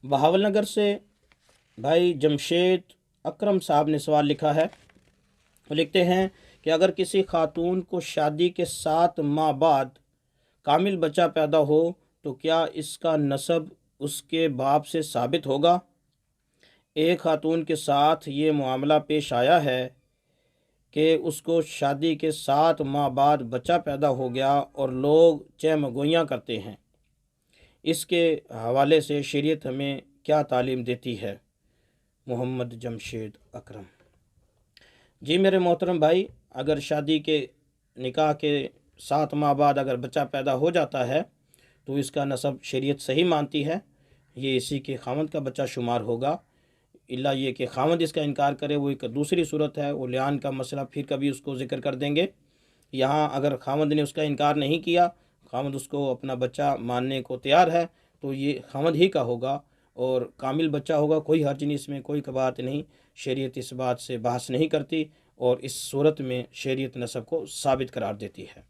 بہاول نگر سے بھائی جمشید اکرم صاحب نے سوال لکھا ہے۔ وہ لکھتے ہیں کہ اگر کسی خاتون کو شادی کے 7 ماہ بعد کامل بچہ پیدا ہو تو کیا اس کا نسب اس کے باپ سے ثابت ہوگا؟ ایک خاتون کے ساتھ یہ معاملہ پیش آیا ہے کہ اس کو شادی کے 7 ماہ بعد بچہ پیدا ہو گیا اور لوگ چہمگوئیاں کرتے ہیں۔ اس کے حوالے سے شریعت ہمیں کیا تعلیم دیتی ہے؟ محمد جمشید اکرم۔ جی میرے محترم بھائی، اگر شادی کے نکاح کے 7 ماہ بعد اگر بچہ پیدا ہو جاتا ہے تو اس کا نسب شریعت صحیح مانتی ہے، یہ اسی کے خاوند کا بچہ شمار ہوگا، الا یہ کہ خاوند اس کا انکار کرے، وہ ایک دوسری صورت ہے، وہ لعان کا مسئلہ پھر کبھی اس کو ذکر کر دیں گے۔ یہاں اگر خاوند نے اس کا انکار نہیں کیا، خاوند اس کو اپنا بچہ ماننے کو تیار ہے، تو یہ خاوند ہی کا ہوگا اور کامل بچہ ہوگا، کوئی حرج نہیں، اس میں کوئی بات نہیں، شریعت اس بات سے بحث نہیں کرتی اور اس صورت میں شریعت نسب کو ثابت قرار دیتی ہے۔